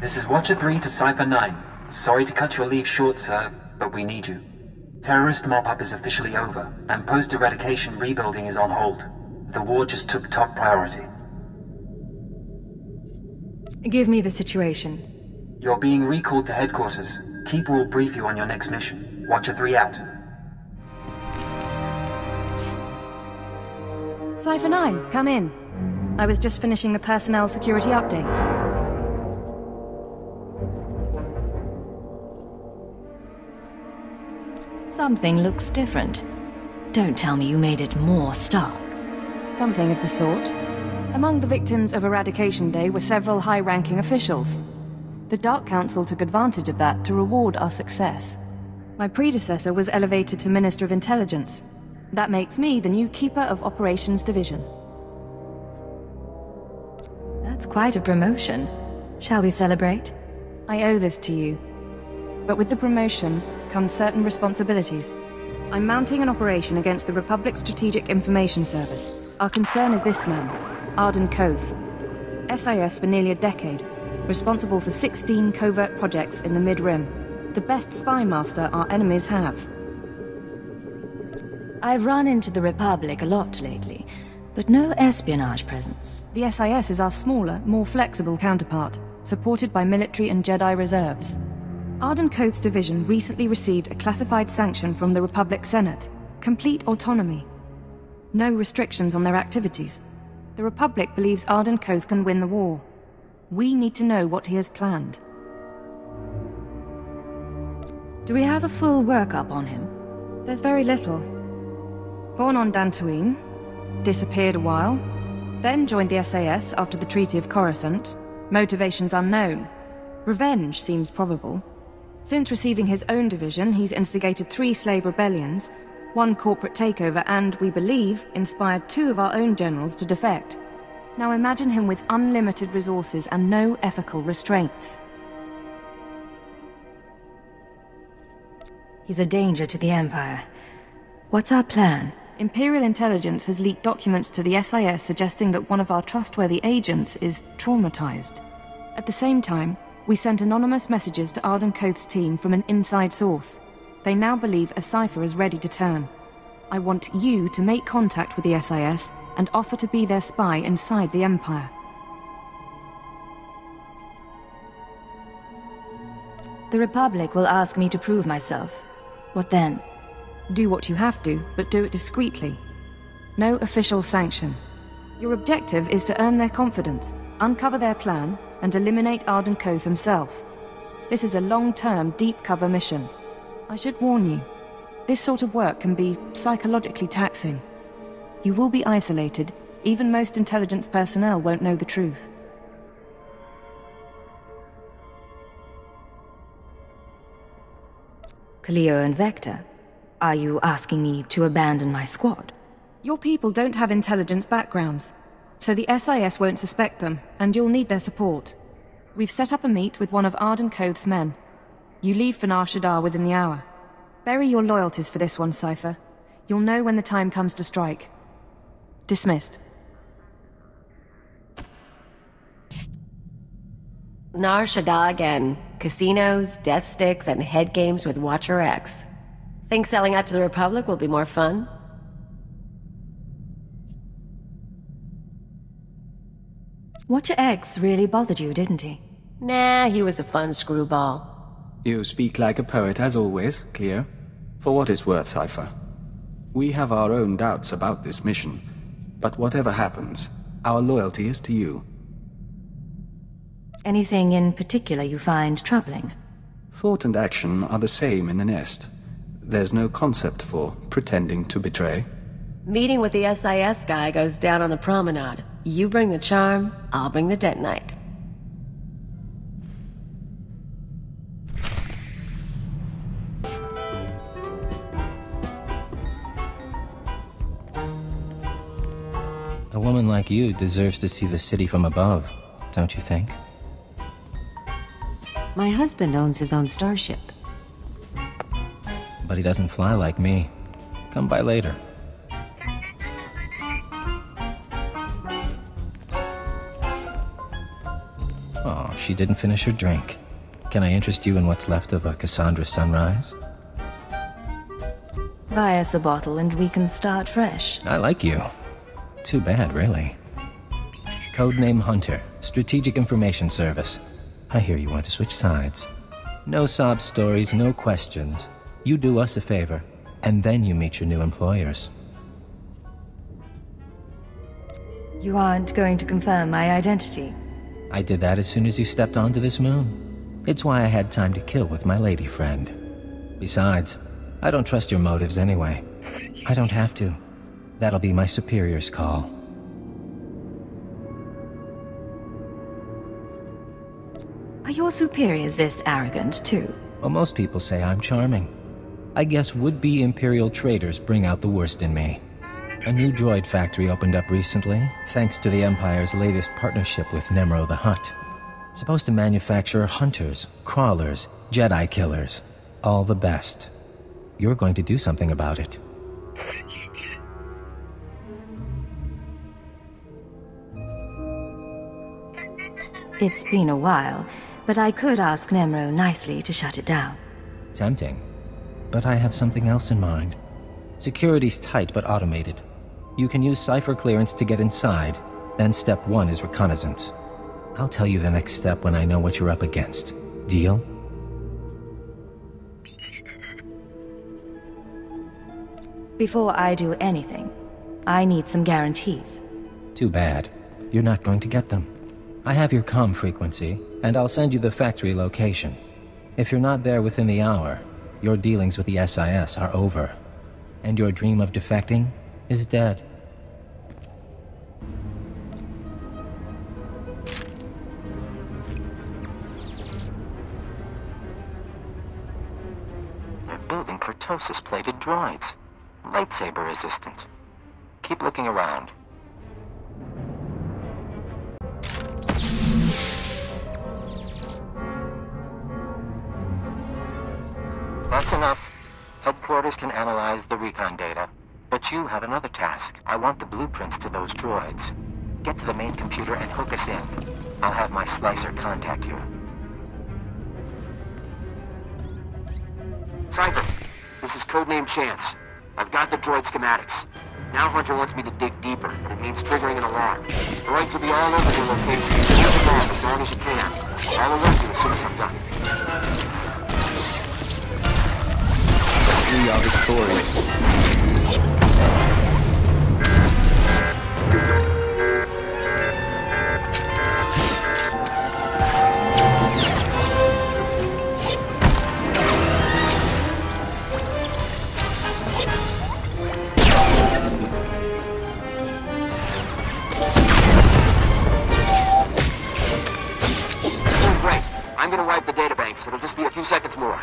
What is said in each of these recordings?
This is Watcher 3 to Cypher 9. Sorry to cut your leave short, sir, but we need you. Terrorist mop-up is officially over, and post-eradication rebuilding is on hold. The war just took top priority. Give me the situation. You're being recalled to headquarters. Keeper will brief you on your next mission. Watcher 3 out. Cypher 9, come in. I was just finishing the personnel security update. Something looks different. Don't tell me you made it more stark. Something of the sort. Among the victims of Eradication Day were several high-ranking officials. The Dark Council took advantage of that to reward our success. My predecessor was elevated to Minister of Intelligence. That makes me the new Keeper of Operations Division. That's quite a promotion. Shall we celebrate? I owe this to you. But with the promotion comes certain responsibilities. I'm mounting an operation against the Republic Strategic Information Service. Our concern is this man, Arden Koth. SIS for nearly a decade, responsible for 16 covert projects in the Mid-Rim. The best spy master our enemies have. I've run into the Republic a lot lately, but no espionage presence. The SIS is our smaller, more flexible counterpart, supported by military and Jedi reserves. Arden Koth's division recently received a classified sanction from the Republic Senate. Complete autonomy. No restrictions on their activities. The Republic believes Arden Koth can win the war. We need to know what he has planned. Do we have a full workup on him? There's very little. Born on Dantooine, disappeared a while, then joined the SAS after the Treaty of Coruscant. Motivations unknown. Revenge seems probable. Since receiving his own division, he's instigated 3 slave rebellions, 1 corporate takeover, and, we believe, inspired 2 of our own generals to defect. Now imagine him with unlimited resources and no ethical restraints. He's a danger to the Empire. What's our plan? Imperial intelligence has leaked documents to the SIS suggesting that one of our trustworthy agents is traumatized. At the same time, we sent anonymous messages to Arden Koth's team from an inside source. They now believe a cipher is ready to turn. I want you to make contact with the SIS and offer to be their spy inside the Empire. The Republic will ask me to prove myself. What then? Do what you have to, but do it discreetly. No official sanction. Your objective is to earn their confidence, uncover their plan, and eliminate Arden Koth himself. This is a long-term, deep-cover mission. I should warn you, this sort of work can be psychologically taxing. You will be isolated. Even most intelligence personnel won't know the truth. Cleo and Vector, are you asking me to abandon my squad? Your people don't have intelligence backgrounds, so the SIS won't suspect them, and you'll need their support. We've set up a meet with one of Arden Koth's men. You leave for Nar Shaddaa within the hour. Bury your loyalties for this one, Cypher. You'll know when the time comes to strike. Dismissed. Nar Shaddaa again. Casinos, death sticks, and head games with Watcher X. Think selling out to the Republic will be more fun? Watcher X really bothered you, didn't he? Nah, he was a fun screwball. You speak like a poet as always, Cleo. For what it's worth, Cypher. We have our own doubts about this mission, but whatever happens, our loyalty is to you. Anything in particular you find troubling? Thought and action are the same in the nest. There's no concept for pretending to betray. Meeting with the SIS guy goes down on the promenade. You bring the charm, I'll bring the detonite. A woman like you deserves to see the city from above, don't you think? My husband owns his own starship. But he doesn't fly like me. Come by later. she didn't finish her drink. Can I interest you in what's left of a Cassandra sunrise? Buy us a bottle and we can start fresh. I like you. Too bad, really. Codename Hunter, Strategic Information Service. I hear you want to switch sides. No sob stories, no questions. You do us a favor, and then you meet your new employers. You aren't going to confirm my identity? I did that as soon as you stepped onto this moon. It's why I had time to kill with my lady friend. Besides, I don't trust your motives anyway. I don't have to. That'll be my superior's call. Are your superiors this arrogant, too? Well, most people say I'm charming. I guess would-be Imperial traitors bring out the worst in me. A new droid factory opened up recently, thanks to the Empire's latest partnership with Nemro the Hutt. Supposed to manufacture hunters, crawlers, Jedi killers. All the best. You're going to do something about it. It's been a while, but I could ask Nemro nicely to shut it down. Tempting. But I have something else in mind. Security's tight but automated. You can use cipher clearance to get inside, then step 1 is reconnaissance. I'll tell you the next step when I know what you're up against. Deal? Before I do anything, I need some guarantees. Too bad. You're not going to get them. I have your comm frequency, and I'll send you the factory location. If you're not there within the hour, your dealings with the SIS are over. And your dream of defecting is dead. They're building kurtosis-plated droids. Lightsaber resistant. Keep looking around. That's enough. Headquarters can analyze the recon data. But you have another task. I want the blueprints to those droids. Get to the main computer and hook us in. I'll have my slicer contact you. Cypher, this is Codename Chance. I've got the droid schematics. Now Hunter wants me to dig deeper, but it means triggering an alarm. Droids will be all over your location. Keep them off as long as you can. I'll alert you as soon as I'm done. We are victorious. Great. I'm gonna wipe the databanks. It'll just be a few seconds more.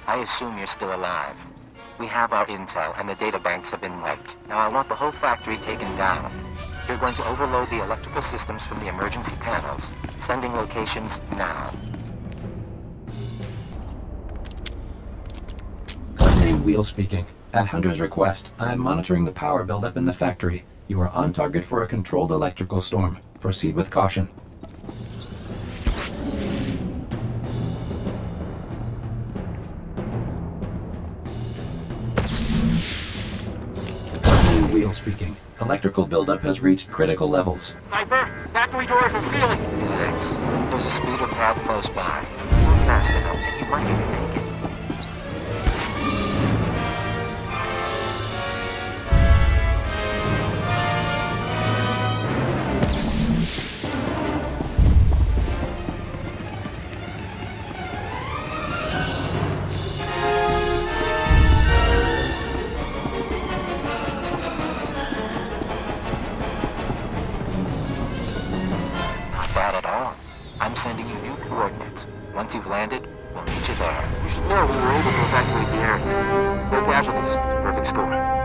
I assume you're still alive. We have our intel, and the databanks have been wiped. Now I want the whole factory taken down. You're going to overload the electrical systems from the emergency panels. Sending locations now. Codename Wheel speaking. At Hunter's request, I am monitoring the power buildup in the factory. You are on target for a controlled electrical storm. Proceed with caution. Wheel speaking. Electrical buildup has reached critical levels. Cypher, factory doors are sealing. Relax. There's a speeder pad close by. Move fast enough and you might even make it. I'm sending you new coordinates. we've landed, we'll meet you there. You should know we were able to evacuate the area. No casualties. Perfect score.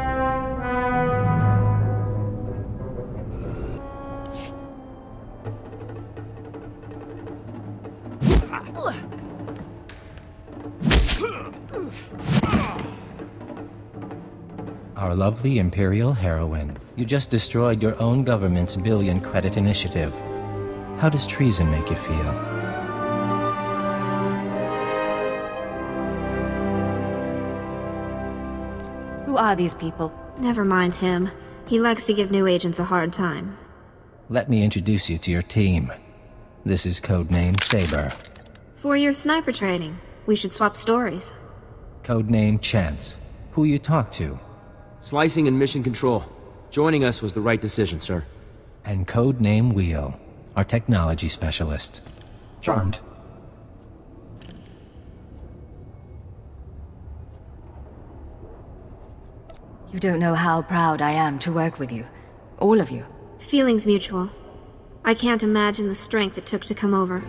Our lovely Imperial heroine. You just destroyed your own government's billion credit initiative. How does treason make you feel? Who are these people? Never mind him. He likes to give new agents a hard time. Let me introduce you to your team. This is codename Saber. 4 years sniper training. We should swap stories. Codename Chance. Who you talk to? Slicing and mission control. Joining us was the right decision, sir. And codename Wheel, our technology specialist. Charmed. You don't know how proud I am to work with you. All of you. Feelings mutual. I can't imagine the strength it took to come over.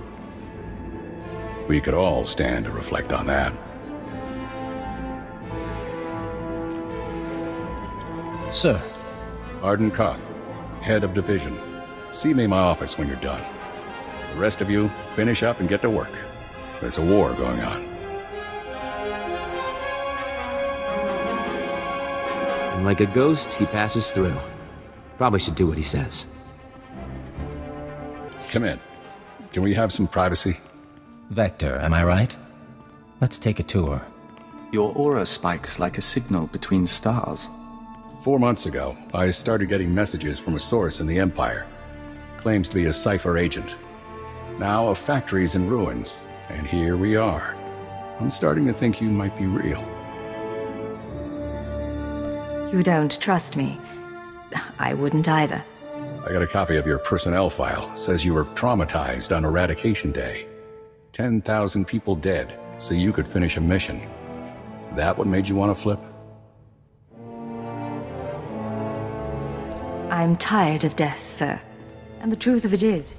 We could all stand to reflect on that. Sir. Arden Koth, head of division. See me in my office when you're done. The rest of you, finish up and get to work. There's a war going on. And like a ghost, he passes through. Probably should do what he says. Come in. Can we have some privacy? Vector, am I right? Let's take a tour. Your aura spikes like a signal between stars. 4 months ago, I started getting messages from a source in the Empire. Claims to be a Cypher agent. Now a factory's in ruins, and here we are. I'm starting to think you might be real. You don't trust me. I wouldn't either. I got a copy of your personnel file. Says you were traumatized on Eradication Day. 10,000 people dead, so you could finish a mission. That what made you want to flip? I'm tired of death, sir. And the truth of it is,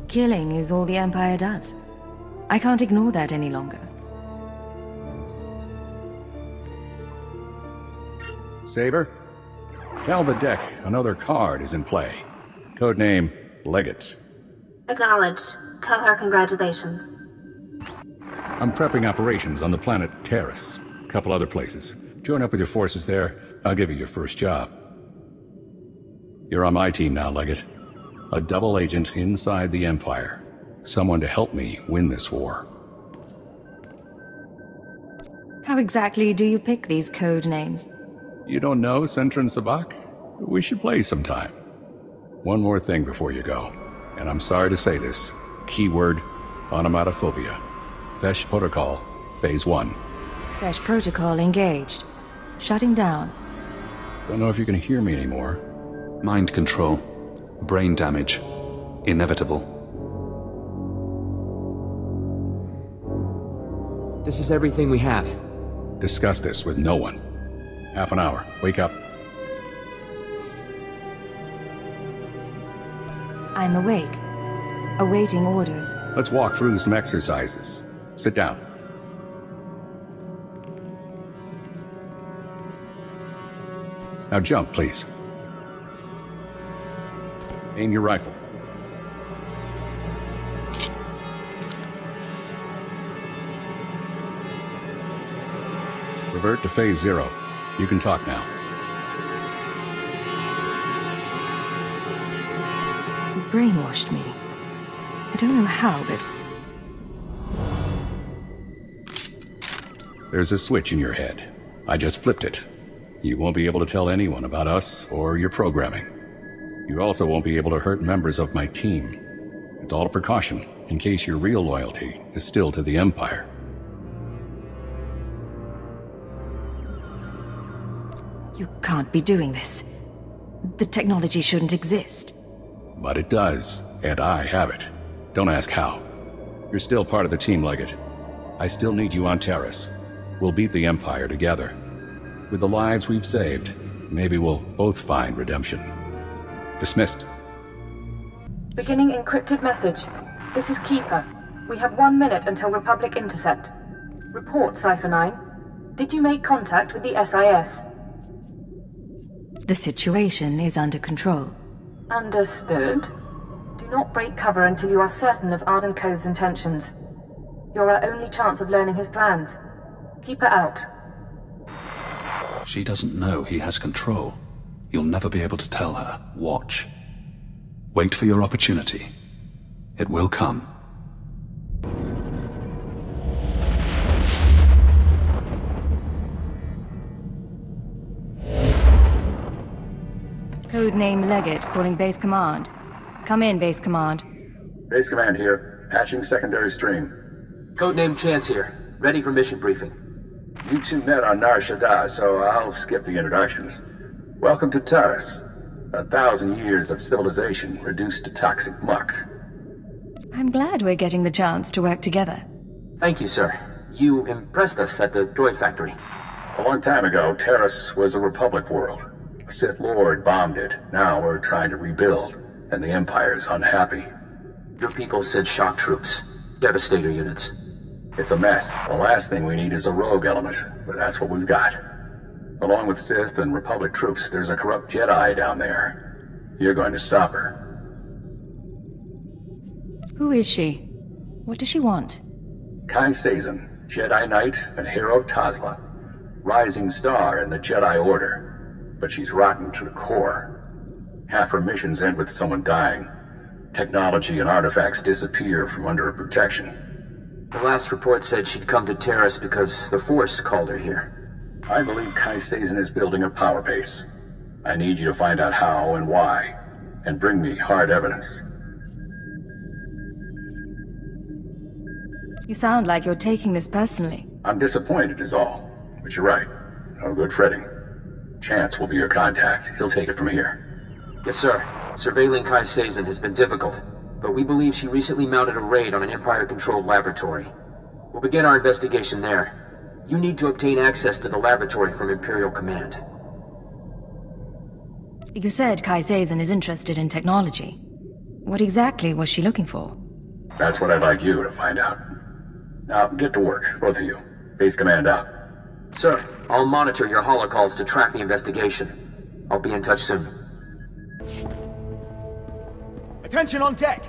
killing is all the Empire does. I can't ignore that any longer. Saber? Tell the deck another card is in play. Codename Legates. Acknowledged. Tell her congratulations. I'm prepping operations on the planet Terrace. A couple other places. Join up with your forces there. I'll give you your first job. You're on my team now, Legate. A double agent inside the Empire. Someone to help me win this war. How exactly do you pick these code names? You don't know Centron Sabak? We should play sometime. One more thing before you go, and I'm sorry to say this. Keyword, onomatophobia. Vesh Protocol, Phase 1. Vesh Protocol engaged. Shutting down. Don't know if you can hear me anymore. Mind control. Brain damage. Inevitable. This is everything we have. Discuss this with no one. Half an hour. Wake up. I'm awake. Awaiting orders. Let's walk through some exercises. Sit down. Now jump, please. Aim your rifle. Revert to Phase 0. You can talk now. You brainwashed me. I don't know how, but... There's a switch in your head. I just flipped it. You won't be able to tell anyone about us or your programming. You also won't be able to hurt members of my team. It's all a precaution, in case your real loyalty is still to the Empire. You can't be doing this. The technology shouldn't exist. But it does, and I have it. Don't ask how. You're still part of the team, Legate. I still need you on Terrace. We'll beat the Empire together. With the lives we've saved, maybe we'll both find redemption. Dismissed. Beginning encrypted message. This is Keeper. We have 1 minute until Republic intercept. Report, Cypher 9. Did you make contact with the SIS? The situation is under control. Understood. Do not break cover until you are certain of Arden Code's intentions. You're our only chance of learning his plans. Keep her out. She doesn't know he has control. You'll never be able to tell her. Watch. Wait for your opportunity. It will come. Codename Leggett calling Base Command. Come in, Base Command. Base Command here. Patching secondary stream. Codename Chance here. Ready for mission briefing. You two met on Nar Shaddaa, so I'll skip the introductions. Welcome to Taris. 1,000 years of civilization reduced to toxic muck. I'm glad we're getting the chance to work together. Thank you, sir. You impressed us at the droid factory. A long time ago, Taris was a Republic world. A Sith Lord bombed it. Now we're trying to rebuild, and the Empire's unhappy. Your people said shock troops. Devastator units. It's a mess. The last thing we need is a rogue element, but that's what we've got. Along with Sith and Republic troops, there's a corrupt Jedi down there. You're going to stop her. Who is she? What does she want? Kai Sazin, Jedi Knight and hero of Tazla. Rising star in the Jedi Order. But she's rotten to the core. Half her missions end with someone dying. Technology and artifacts disappear from under her protection. The last report said she'd come to Taris because the Force called her here. I believe Kai Sazin is building a power base. I need you to find out how and why, and bring me hard evidence. You sound like you're taking this personally. I'm disappointed is all. But you're right. No good fretting. Chance will be your contact. He'll take it from here. Yes, sir. Surveilling Kai Sazin has been difficult, but we believe she recently mounted a raid on an Empire-controlled laboratory. We'll begin our investigation there. You need to obtain access to the laboratory from Imperial Command. You said Kai Sazin is interested in technology. What exactly was she looking for? That's what I'd like you to find out. Now, get to work, both of you. Base Command out. Sir, I'll monitor your holocalls to track the investigation. I'll be in touch soon. Attention on deck!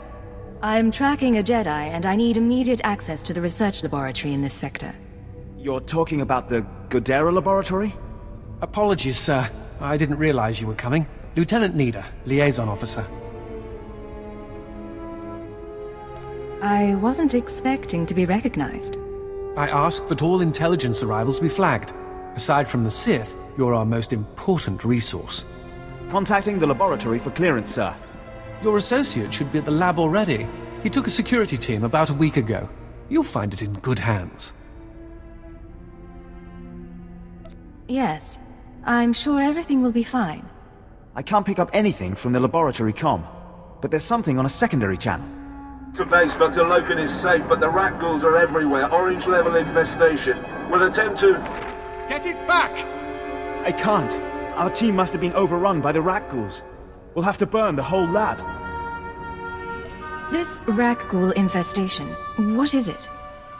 I'm tracking a Jedi, and I need immediate access to the research laboratory in this sector. You're talking about the Godera laboratory? Apologies, sir. I didn't realize you were coming. Lieutenant Nida, liaison officer. I wasn't expecting to be recognized. I asked that all intelligence arrivals be flagged. Aside from the Sith, you're our most important resource. Contacting the laboratory for clearance, sir. Your associate should be at the lab already. He took a security team about a week ago. You'll find it in good hands. Yes. I'm sure everything will be fine. I can't pick up anything from the laboratory comm, but there's something on a secondary channel. To base, Dr. Loken is safe, but the rat ghouls are everywhere. Orange-level infestation. We'll attempt to... Get it back! I can't. Our team must have been overrun by the rat ghouls. We'll have to burn the whole lab. This rat ghoul infestation, what is it?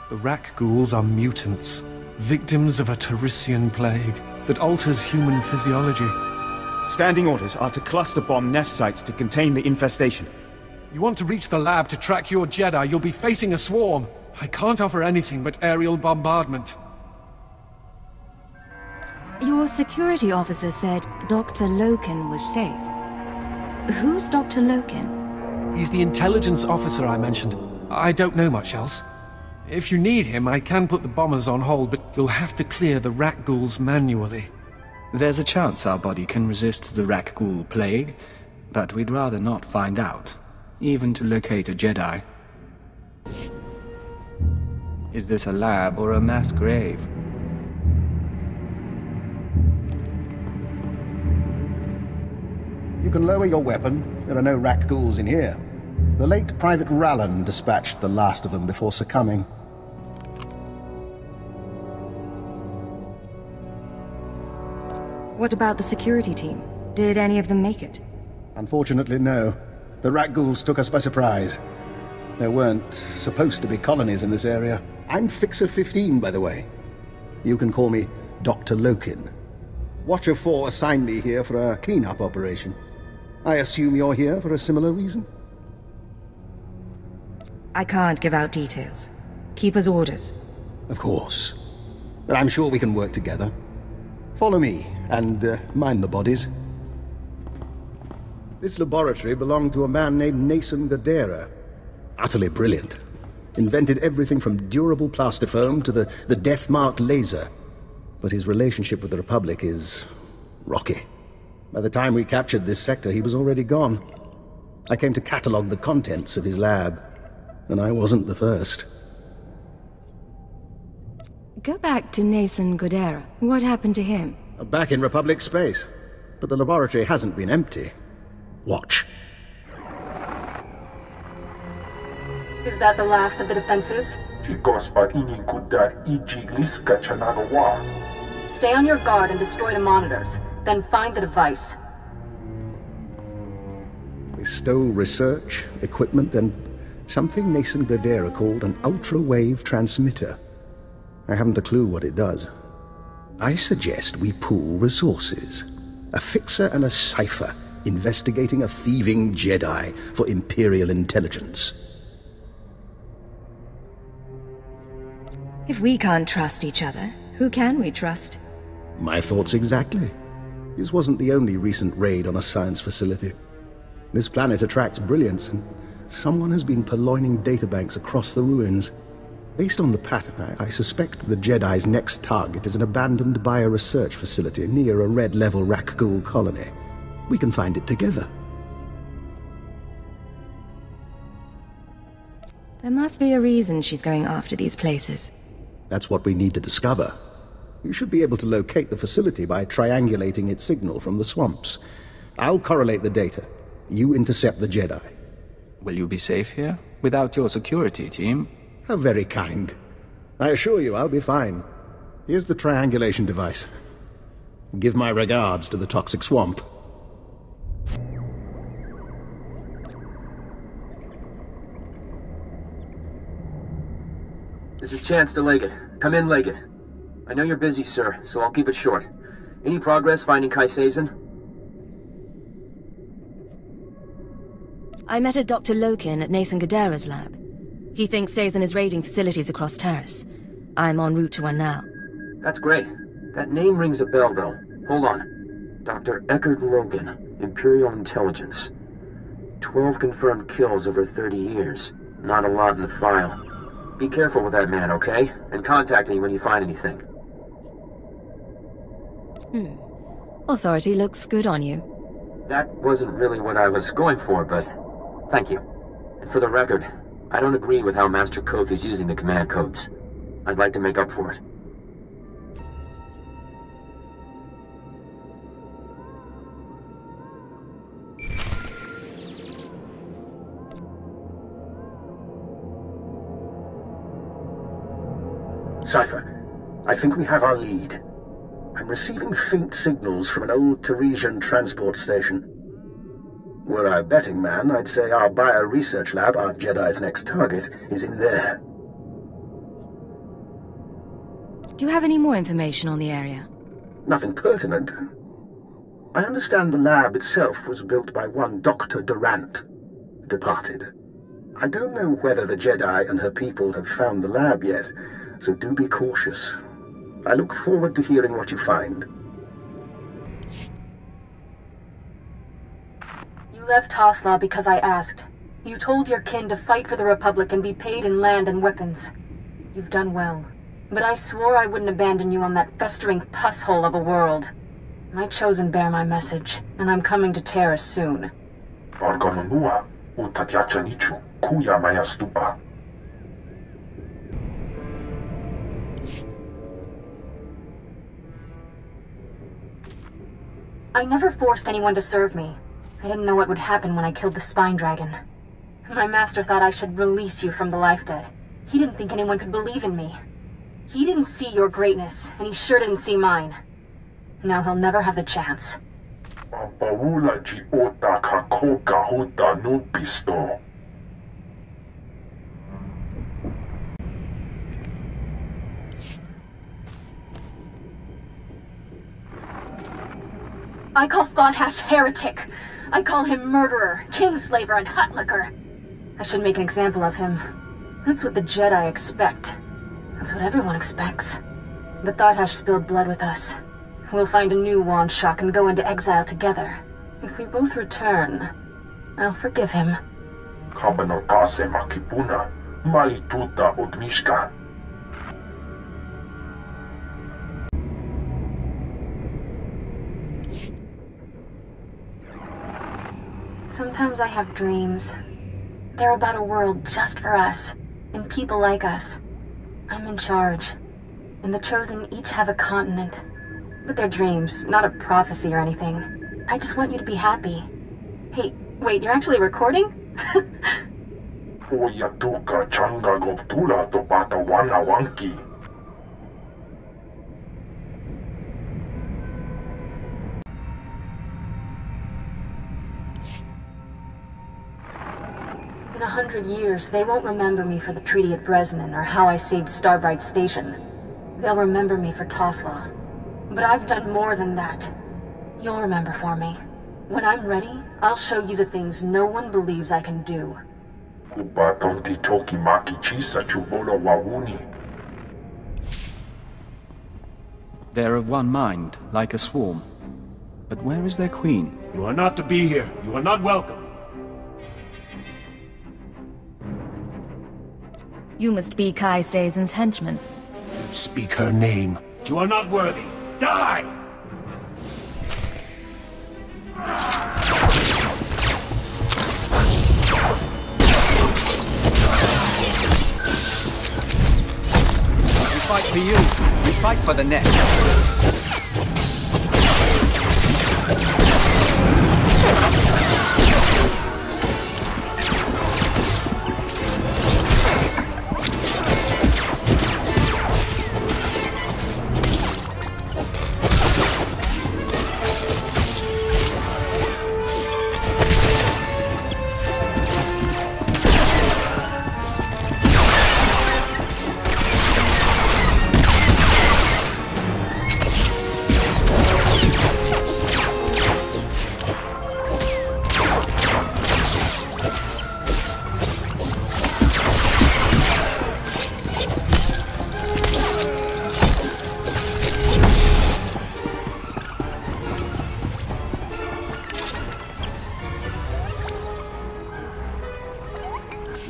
The rat ghouls are mutants, victims of a Tarisian plague that alters human physiology. Standing orders are to cluster bomb nest sites to contain the infestation. You want to reach the lab to track your Jedi, you'll be facing a swarm. I can't offer anything but aerial bombardment. Your security officer said Dr. Loken was safe. Who's Dr. Loken? He's the intelligence officer I mentioned. I don't know much else. If you need him, I can put the bombers on hold, but you'll have to clear the rat ghouls manually. There's a chance our body can resist the rat ghoul plague, but we'd rather not find out. Even to locate a Jedi. Is this a lab or a mass grave? You can lower your weapon. There are no rat ghouls in here. The late Private Rallan dispatched the last of them before succumbing. What about the security team? Did any of them make it? Unfortunately, no. The rat ghouls took us by surprise. There weren't supposed to be colonies in this area. I'm Fixer 15, by the way. You can call me Dr. Lokin. Watcher 4 assigned me here for a cleanup operation. I assume you're here for a similar reason? I can't give out details. Keeper's orders. Of course. But I'm sure we can work together. Follow me, and mind the bodies. This laboratory belonged to a man named Nason Gadera. Utterly brilliant. Invented everything from durable plastifoam to the death-marked laser. But his relationship with the Republic is rocky. By the time we captured this sector, he was already gone. I came to catalogue the contents of his lab, and I wasn't the first. Go back to Nason Gadera. What happened to him? Back in Republic space. But the laboratory hasn't been empty. Watch. Is that the last of the defenses? Stay on your guard and destroy the monitors. Then find the device. We stole research, equipment, and something Nason Gadera called an ultra-wave transmitter. I haven't a clue what it does. I suggest we pool resources. A Fixer and a Cypher investigating a thieving Jedi for Imperial intelligence. If we can't trust each other, who can we trust? My thoughts exactly. This wasn't the only recent raid on a science facility. This planet attracts brilliance, and someone has been purloining databanks across the ruins. Based on the pattern, I suspect the Jedi's next target is an abandoned bioresearch facility near a red-level Rakghoul colony. We can find it together. There must be a reason she's going after these places. That's what we need to discover. You should be able to locate the facility by triangulating its signal from the swamps. I'll correlate the data. You intercept the Jedi. Will you be safe here? Without your security team? How very kind. I assure you I'll be fine. Here's the triangulation device. Give my regards to the toxic swamp. This is Chance to Leggett. Come in, Leggett. I know you're busy, sir, so I'll keep it short. Any progress finding Kai Sazin? I met a Dr. Lokin at Nason Gadera's lab. He thinks Sazin is raiding facilities across Taris. I'm en route to one now. That's great. That name rings a bell, though. Hold on. Dr. Eckard Logan, Imperial Intelligence. 12 confirmed kills over 30 years. Not a lot in the file. Be careful with that man, okay? And contact me when you find anything. Authority looks good on you. That wasn't really what I was going for, but thank you. And for the record, I don't agree with how Master Koth is using the command codes. I'd like to make up for it. Cypher, I think we have our lead. I'm receiving faint signals from an old Teresian transport station. Were I a betting man, I'd say our bio-research lab, our Jedi's next target, is in there. Do you have any more information on the area? Nothing pertinent. I understand the lab itself was built by one Dr. Durant, departed. I don't know whether the Jedi and her people have found the lab yet, so do be cautious. I look forward to hearing what you find. You left Tasla because I asked. You told your kin to fight for the Republic and be paid in land and weapons. You've done well. But I swore I wouldn't abandon you on that festering pus hole of a world. My chosen bear my message, and I'm coming to Taris soon. I never forced anyone to serve me. I didn't know what would happen when I killed the Spine Dragon. My master thought I should release you from the Life Debt. He didn't think anyone could believe in me. He didn't see your greatness, and he sure didn't see mine. Now he'll never have the chance. I call Thoughash heretic. I call him murderer, kinslaver, and hutlicker. I should make an example of him. That's what the Jedi expect. That's what everyone expects. But Thoughash spilled blood with us. We'll find a new Wandshark and go into exile together. If we both return, I'll forgive him. Kabanotase makipuna, malituta odmishka. Sometimes I have dreams. They're about a world just for us, and people like us. I'm in charge, and the Chosen each have a continent. But they're dreams, not a prophecy or anything. I just want you to be happy. Hey, wait, you're actually recording? Poyatuka changa goptula to bata wana wanki. In 100 years, they won't remember me for the treaty at Bresnan or how I saved Starbright Station. They'll remember me for Tosla. But I've done more than that. You'll remember for me. When I'm ready, I'll show you the things no one believes I can do. They're of one mind, like a swarm. But where is their queen? You are not to be here. You are not welcome. You must be Kai Sazon's henchman. Speak her name. You are not worthy. Die! We fight for you. We fight for the net.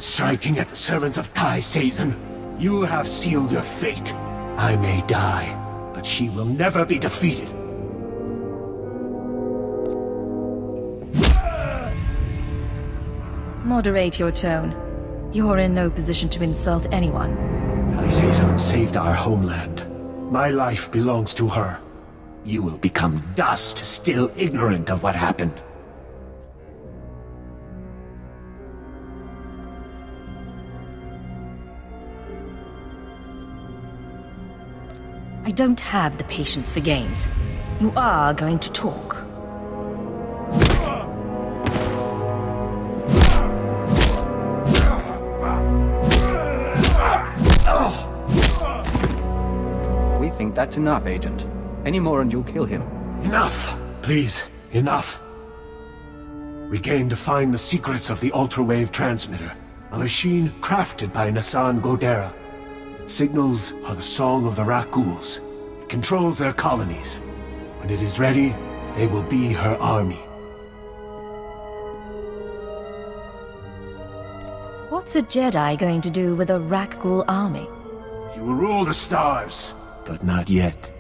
Striking at the servants of Kai Sazon, you have sealed your fate. I may die, but she will never be defeated. Moderate your tone. You're in no position to insult anyone. Kai Sazon saved our homeland. My life belongs to her. You will become dust, still ignorant of what happened. I don't have the patience for games. You are going to talk. We think that's enough, Agent. Any more and you'll kill him. Enough! Please, enough. We came to find the secrets of the Ultrawave Transmitter, a machine crafted by Nassan Godera. Its signals are the song of the Rakghouls. It controls their colonies. When it is ready, they will be her army. What's a Jedi going to do with a Rakghoul army? She will rule the stars, but not yet.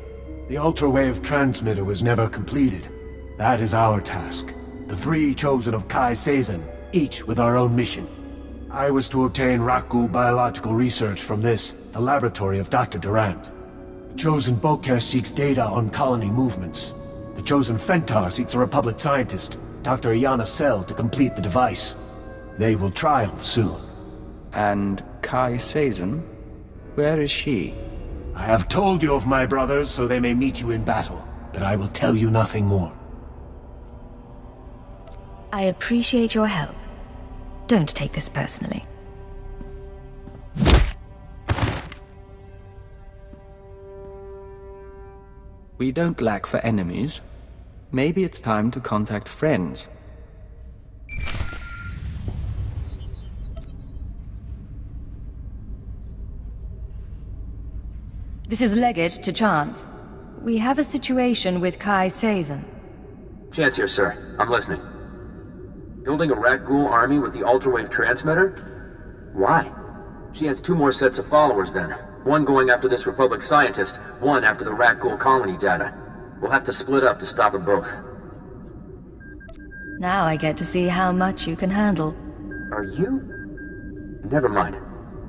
The Ultrawave Transmitter was never completed. That is our task. The three chosen of Kai Sazon, each with our own mission. I was to obtain Rakghoul biological research from this, the laboratory of Dr. Durant. The chosen Bokeh seeks data on colony movements. The chosen Fentar seeks a Republic scientist, Dr. Iana Sel, to complete the device. They will triumph soon. And Kai Sazon? Where is she? I have told you of my brothers so they may meet you in battle, but I will tell you nothing more. I appreciate your help. Don't take this personally. We don't lack for enemies. Maybe it's time to contact friends. This is Leggett to Chance. We have a situation with Kai Sazon. Chance here, sir. I'm listening. Building a Rakghoul army with the ultrawave transmitter? Why? She has 2 more sets of followers then. One going after this Republic scientist, one after the Rakghoul colony data. We'll have to split up to stop them both. Now I get to see how much you can handle. Are you? Never mind.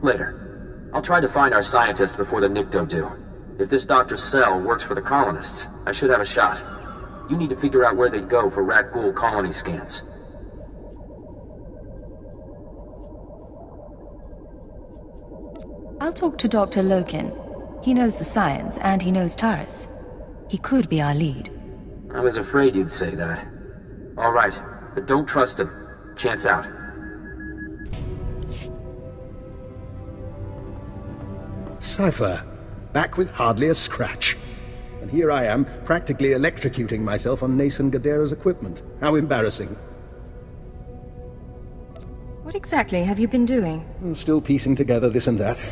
Later. I'll try to find our scientist before the Nikto do. If this Dr. Cell works for the colonists, I should have a shot. You need to figure out where they'd go for Rakghoul colony scans. I'll talk to Dr. Loken. He knows the science, and he knows Taris. He could be our lead. I was afraid you'd say that. All right, but don't trust him. Chance out. Cypher, back with hardly a scratch. And here I am, practically electrocuting myself on Nason Gadera's equipment. How embarrassing. What exactly have you been doing? I'm still piecing together this and that.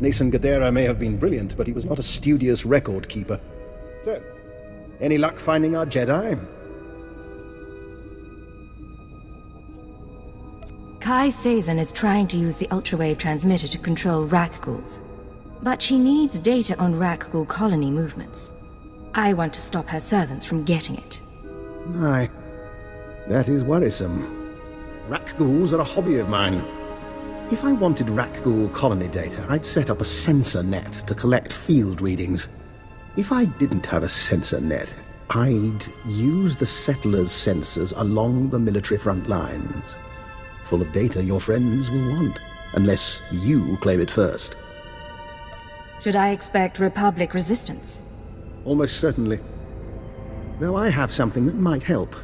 Nason Gadera may have been brilliant, but he was not a studious record keeper. So, any luck finding our Jedi? Kai Sazon is trying to use the ultrawave transmitter to control Rakghouls. But she needs data on Rakghoul colony movements. I want to stop her servants from getting it. Aye. That is worrisome. Rakghouls are a hobby of mine. If I wanted Rakghoul colony data, I'd set up a sensor net to collect field readings. If I didn't have a sensor net, I'd use the settlers' sensors along the military front lines. Full of data your friends will want, unless you claim it first. Should I expect Republic resistance? Almost certainly. Though I have something that might help.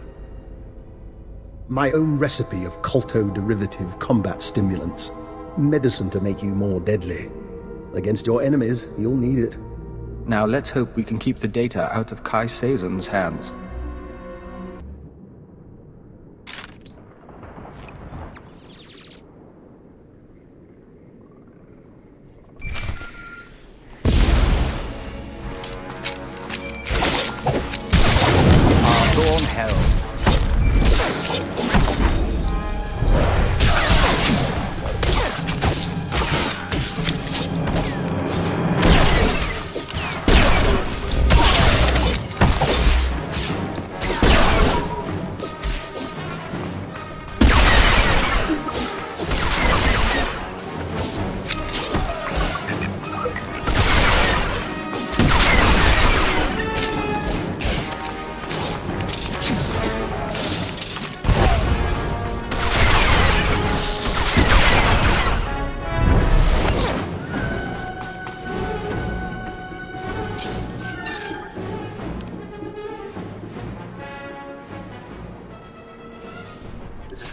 My own recipe of colto-derivative combat stimulants. Medicine to make you more deadly. Against your enemies, you'll need it. Now let's hope we can keep the data out of Kai Sazon's hands. Dawn Hell.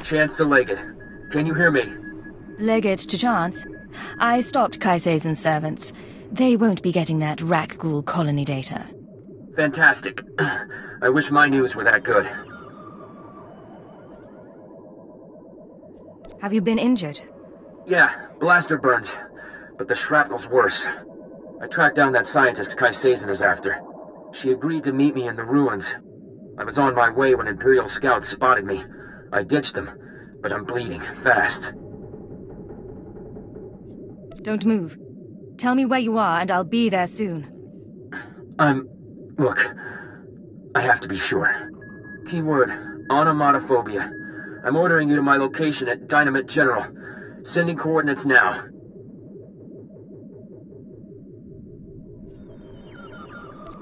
Chance to Leggett. Can you hear me? Leggett to Chance. I stopped Kai Sazon's servants. They won't be getting that Rakghoul colony data. Fantastic. I wish my news were that good. Have you been injured? Yeah, blaster burns. But the shrapnel's worse. I tracked down that scientist Kai Sazon is after. She agreed to meet me in the ruins. I was on my way when Imperial scouts spotted me. I ditched them, but I'm bleeding fast. Don't move. Tell me where you are and I'll be there soon. Look, I have to be sure. Keyword, onomatophobia. I'm ordering you to my location at Dynamite General. Sending coordinates now.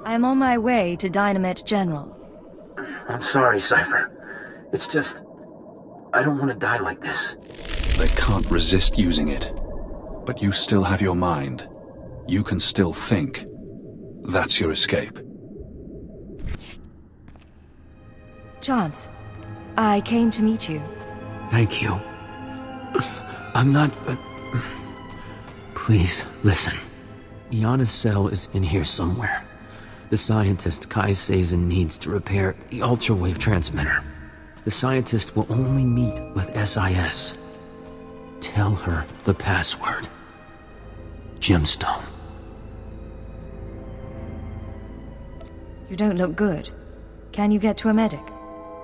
I am on my way to Dynamite General. I'm sorry, Cypher. It's just... I don't want to die like this. They can't resist using it. But you still have your mind. You can still think. That's your escape. Chance, I came to meet you. Thank you. I'm not... Please, listen. Iana's cell is in here somewhere. the scientist Kai Sazin needs to repair the ultra-wave transmitter. The scientist will only meet with SIS. Tell her the password. Gemstone. You don't look good. Can you get to a medic?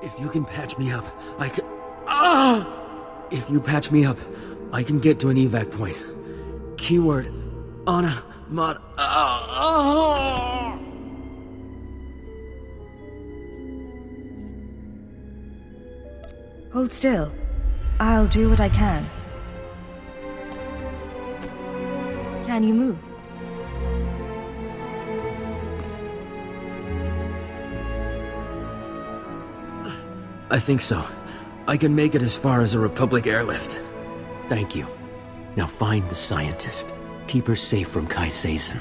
If you can patch me up, I can... If you patch me up, I can get to an evac point. Keyword, Ana Mod... Hold still. I'll do what I can. Can you move? I think so. I can make it as far as a Republic airlift. Thank you. Now find the scientist. Keep her safe from Kai Sazin.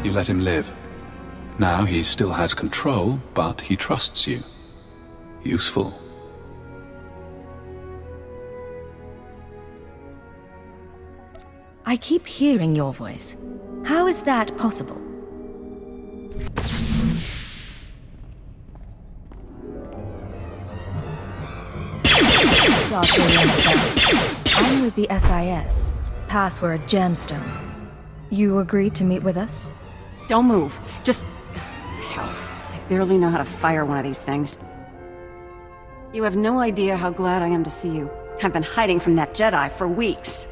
You let him live. Now he still has control, but he trusts you. Useful. I keep hearing your voice. How is that possible? Dr. Yensen, I'm with the SIS. Password Gemstone. You agreed to meet with us? Don't move. Just... Hell, I barely know how to fire one of these things. You have no idea how glad I am to see you. I've been hiding from that Jedi for weeks.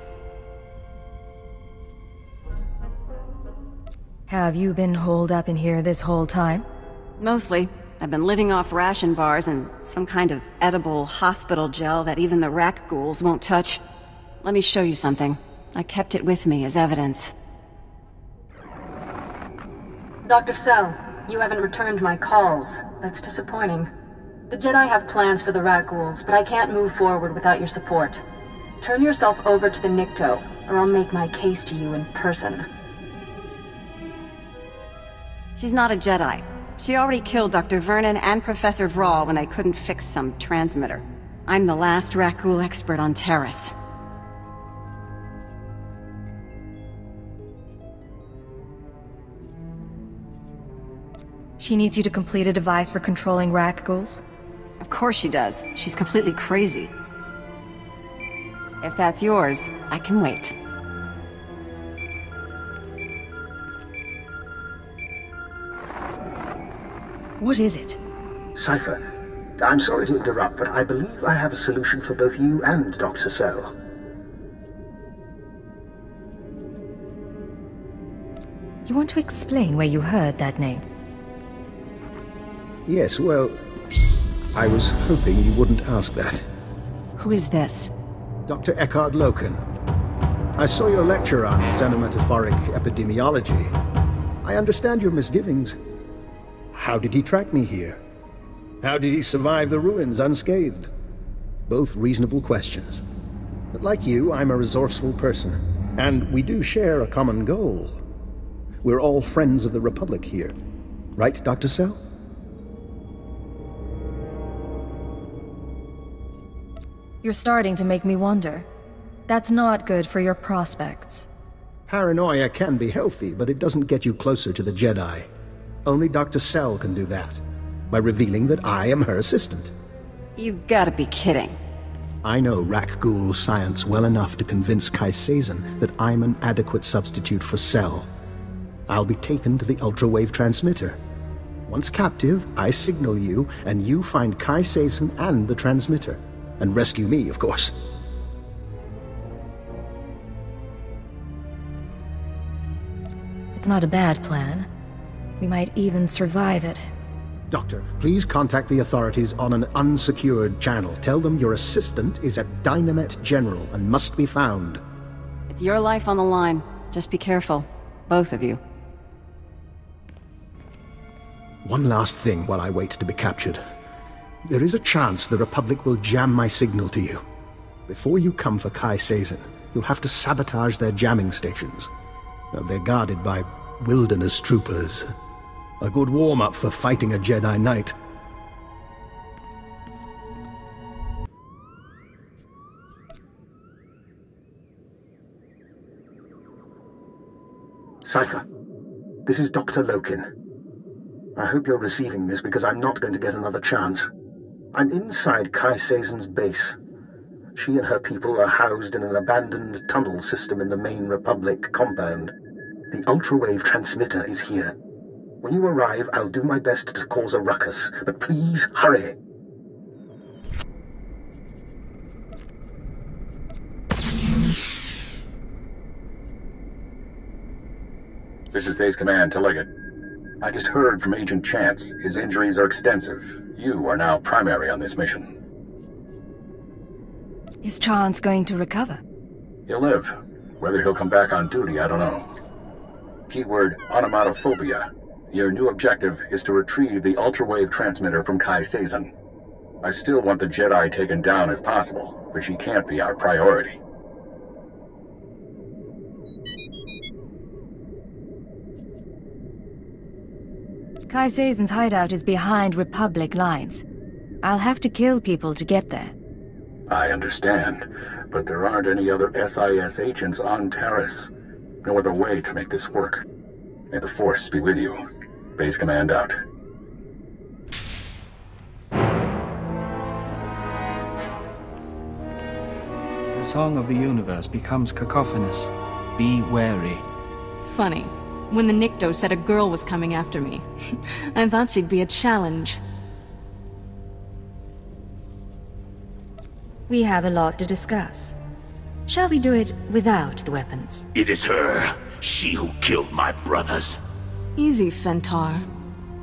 Have you been holed up in here this whole time? Mostly. I've been living off ration bars and some kind of edible hospital gel that even the Rack ghouls won't touch. Let me show you something. I kept it with me as evidence. Dr. Cell, you haven't returned my calls. That's disappointing. The Jedi have plans for the Rack ghouls, but I can't move forward without your support. Turn yourself over to the Nikto, or I'll make my case to you in person. She's not a Jedi. She already killed Dr. Vernon and Professor Vrawl when they couldn't fix some transmitter. I'm the last Rack ghoul expert on Taris. She needs you to complete a device for controlling Rack ghouls? Of course she does. She's completely crazy. If that's yours, I can wait. What is it? Cypher, I'm sorry to interrupt, but I believe I have a solution for both you and Dr. Cell. You want to explain where you heard that name? Yes, well, I was hoping you wouldn't ask that. Who is this? Dr. Eckhard Loken. I saw your lecture on xenometaphoric epidemiology. I understand your misgivings. How did he track me here? How did he survive the ruins unscathed? Both reasonable questions. But like you, I'm a resourceful person. And we do share a common goal. We're all friends of the Republic here. Right, Dr. Cell? You're starting to make me wonder. That's not good for your prospects. Paranoia can be healthy, but it doesn't get you closer to the Jedi. Only Dr. Cell can do that, by revealing that I am her assistant. You've gotta be kidding. I know Rack ghoul science well enough to convince Kai Sazin that I'm an adequate substitute for Cell. I'll be taken to the ultra-wave transmitter. Once captive, I signal you, and you find Kai Sazin and the transmitter. And rescue me, of course. It's not a bad plan. We might even survive it. Doctor, please contact the authorities on an unsecured channel. Tell them your assistant is at Dynamet General and must be found. It's your life on the line. Just be careful. Both of you. One last thing while I wait to be captured. There is a chance the Republic will jam my signal to you. Before you come for Kai Sazin, you'll have to sabotage their jamming stations. They're guarded by wilderness troopers. A good warm-up for fighting a Jedi Knight. Cypher, this is Dr. Loken. I hope you're receiving this because I'm not going to get another chance. I'm inside Kai Sazon's base. She and her people are housed in an abandoned tunnel system in the main Republic compound. The ultrawave transmitter is here. When you arrive, I'll do my best to cause a ruckus, but please hurry. This is Base Command to Leggett. I just heard from Agent Chance. His injuries are extensive. You are now primary on this mission. Is Chance going to recover? He'll live. Whether he'll come back on duty, I don't know. Keyword, onomatophobia. Your new objective is to retrieve the ultrawave transmitter from Kai Sazon. I still want the Jedi taken down if possible, but she can't be our priority. Kai Sazon's hideout is behind Republic lines. I'll have to kill people to get there. I understand, but there aren't any other SIS agents on Taris. No other way to make this work. May the Force be with you. Base Command out. The song of the universe becomes cacophonous. Be wary. Funny. When the Nikto said a girl was coming after me, I thought she'd be a challenge. We have a lot to discuss. Shall we do it without the weapons? It is her. She who killed my brothers. Easy, Fentar.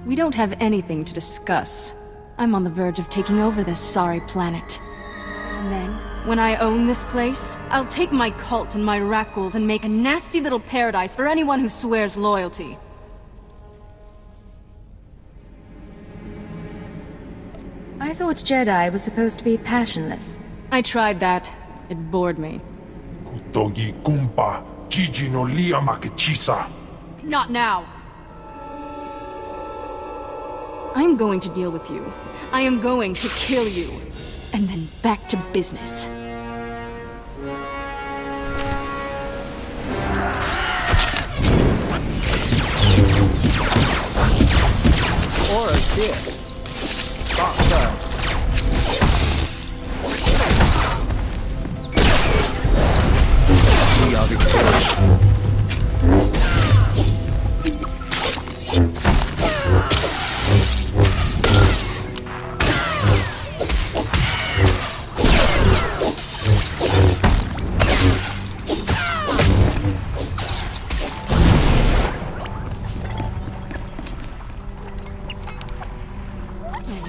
We don't have anything to discuss. I'm on the verge of taking over this sorry planet. And then, when I own this place, I'll take my cult and my Rakghouls and make a nasty little paradise for anyone who swears loyalty. I thought Jedi was supposed to be passionless. I tried that. It bored me. Not now! I'm going to deal with you. I am going to kill you. And then back to business. Or a kiss. Stop that. We are victorious.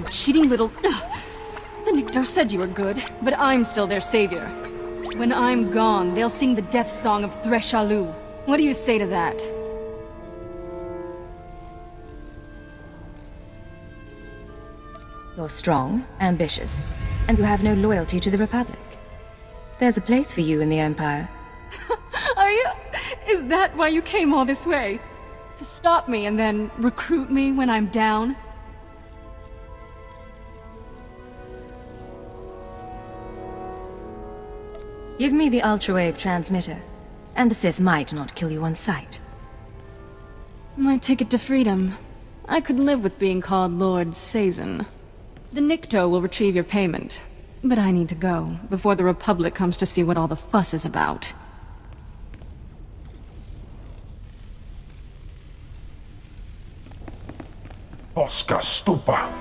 Cheating little... The Nikto said you were good, but I'm still their savior. When I'm gone, they'll sing the death song of Threshalu. What do you say to that? You're strong, ambitious, and you have no loyalty to the Republic. There's a place for you in the Empire. Are you... Is that why you came all this way? To stop me and then recruit me when I'm down? Give me the ultrawave transmitter, and the Sith might not kill you on sight. My ticket to freedom. I could live with being called Lord Sazon. The Nikto will retrieve your payment, but I need to go before the Republic comes to see what all the fuss is about. Oscar Stupa.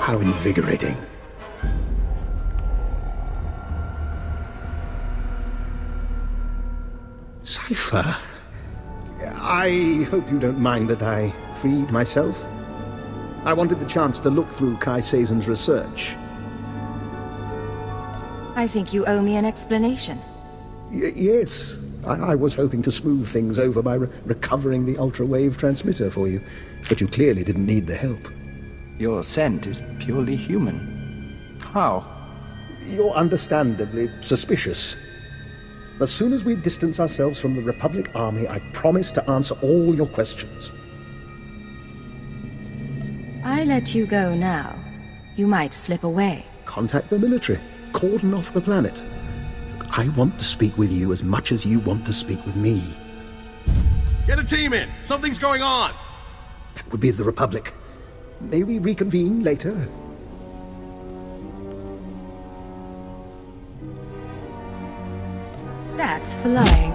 How invigorating. Cypher, I hope you don't mind that I freed myself. I wanted the chance to look through Kai Seizen's research. I think you owe me an explanation. Yes. I was hoping to smooth things over by recovering the ultra-wave transmitter for you, but you clearly didn't need the help. Your scent is purely human. How? You're understandably suspicious. As soon as we distance ourselves from the Republic Army, I promise to answer all your questions. I let you go now. You might slip away. Contact the military. Cordon off the planet. I want to speak with you as much as you want to speak with me. Get a team in! Something's going on! That would be the Republic. May we reconvene later? That's flying.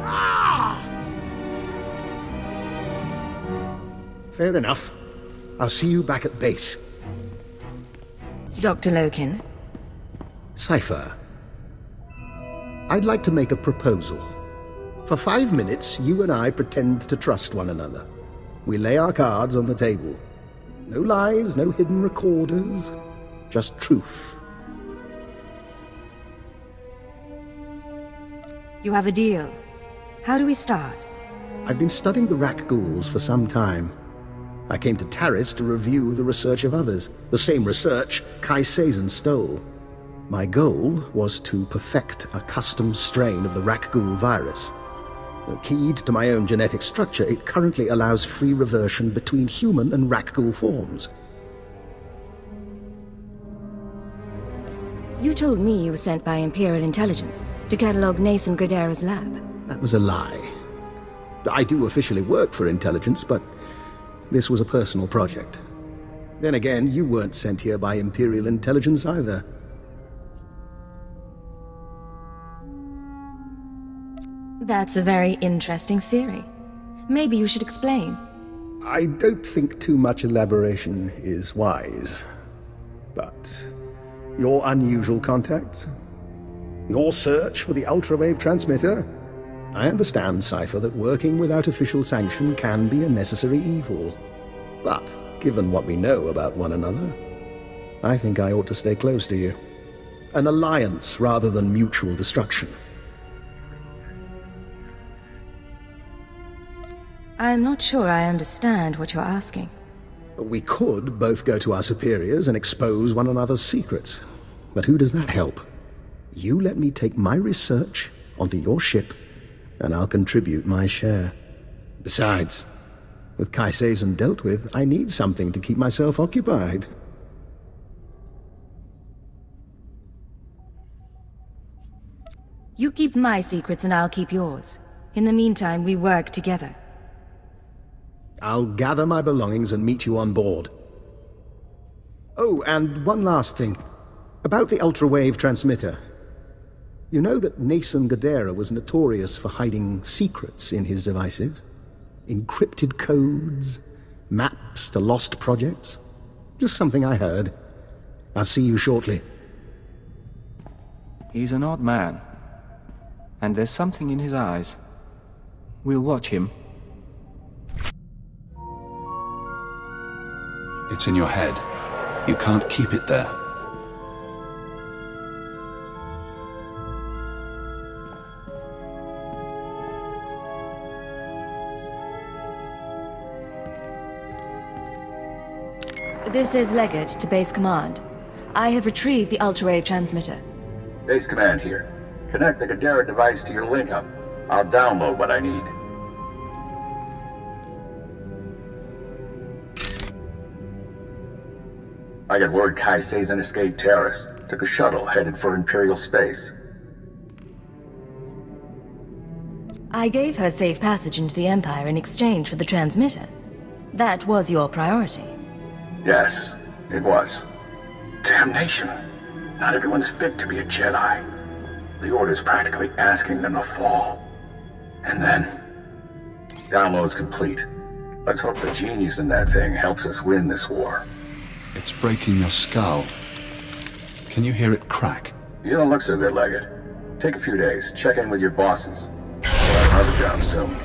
Fair enough. I'll see you back at base. Dr. Loken? Cypher. I'd like to make a proposal. For 5 minutes, you and I pretend to trust one another. We lay our cards on the table. No lies, no hidden recorders. Just truth. You have a deal. How do we start? I've been studying the Rakk ghouls for some time. I came to Taris to review the research of others. The same research Kai Seizen stole. My goal was to perfect a custom strain of the Rakk ghoul virus. Keyed to my own genetic structure, it currently allows free reversion between human and Rakk ghoul forms. You told me you were sent by Imperial Intelligence to catalog Nason Godera's lab. That was a lie. I do officially work for Intelligence, but this was a personal project. Then again, you weren't sent here by Imperial Intelligence either. That's a very interesting theory. Maybe you should explain. I don't think too much elaboration is wise. But your unusual contacts? Your search for the ultra-wave transmitter? I understand, Cypher, that working without official sanction can be a necessary evil. But, given what we know about one another, I think I ought to stay close to you. An alliance rather than mutual destruction. I'm not sure I understand what you're asking. We could both go to our superiors and expose one another's secrets. But who does that help? You let me take my research onto your ship, and I'll contribute my share. Besides, with Kai Seizen dealt with, I need something to keep myself occupied. You keep my secrets and I'll keep yours. In the meantime, we work together. I'll gather my belongings and meet you on board. Oh, and one last thing. About the ultra-wave transmitter. You know that Nason Godera was notorious for hiding secrets in his devices? Encrypted codes, maps to lost projects? Just something I heard. I'll see you shortly. He's an odd man. And there's something in his eyes. We'll watch him. It's in your head. You can't keep it there. This is Leggett to Base Command. I have retrieved the ultra-wave transmitter. Base Command here. Connect the Godera device to your link-up. I'll download what I need. I got word Kai Seizen escaped Taris. Took a shuttle headed for Imperial space. I gave her safe passage into the Empire in exchange for the transmitter. That was your priority. Yes, it was. Damnation. Not everyone's fit to be a Jedi. The Order's practically asking them to fall. And then... download's complete. Let's hope the genius in that thing helps us win this war. It's breaking your skull. Can you hear it crack? You don't look so good, Leggett. Take a few days, check in with your bosses. We'll have another job soon.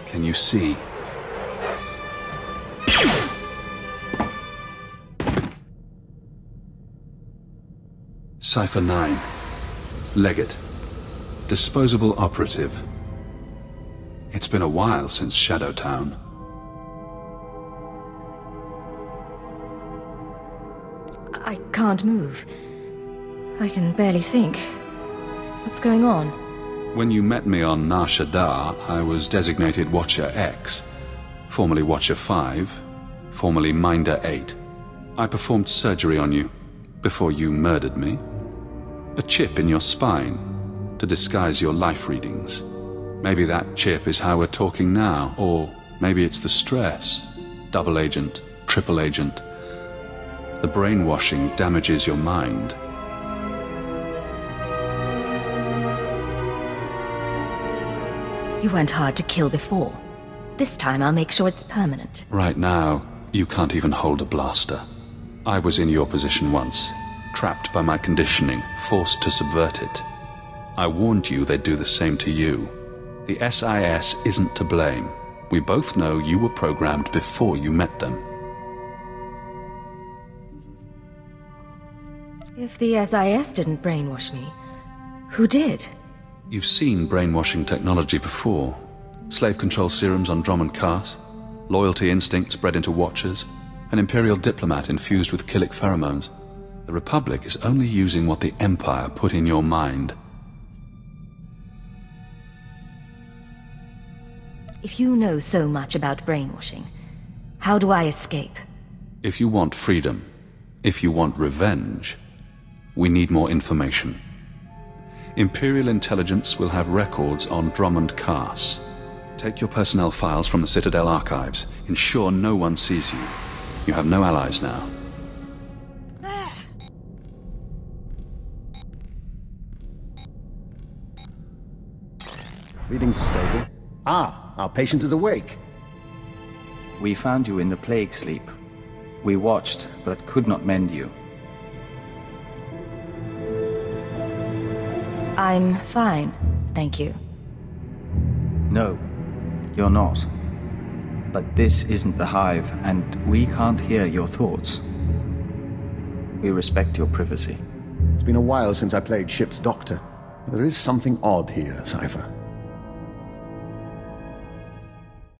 Can you see? Cypher 9. Leggett. Disposable operative. It's been a while since Shadowtown. I can't move. I can barely think. What's going on? When you met me on Nar Shaddaa, I was designated Watcher X, formerly Watcher 5, formerly Minder 8. I performed surgery on you before you murdered me. A chip in your spine to disguise your life readings. Maybe that chip is how we're talking now, or maybe it's the stress. Double agent, triple agent. The brainwashing damages your mind. You went hard to kill before. This time I'll make sure it's permanent. Right now, you can't even hold a blaster. I was in your position once, trapped by my conditioning, forced to subvert it. I warned you they'd do the same to you. The SIS isn't to blame. We both know you were programmed before you met them. If the SIS didn't brainwash me, who did? You've seen brainwashing technology before. Slave control serums on Drummond Cars, loyalty instincts bred into Watchers, an Imperial diplomat infused with Killik pheromones. The Republic is only using what the Empire put in your mind. If you know so much about brainwashing, how do I escape? If you want freedom, if you want revenge, we need more information. Imperial intelligence will have records on Drummond Cars. Take your personnel files from the Citadel archives. Ensure no one sees you. You have no allies now. Readings are stable. Ah, our patient is awake. We found you in the plague sleep. We watched, but could not mend you. I'm fine, thank you. No, you're not. But this isn't the Hive, and we can't hear your thoughts. We respect your privacy. It's been a while since I played ship's doctor. There is something odd here, Cypher.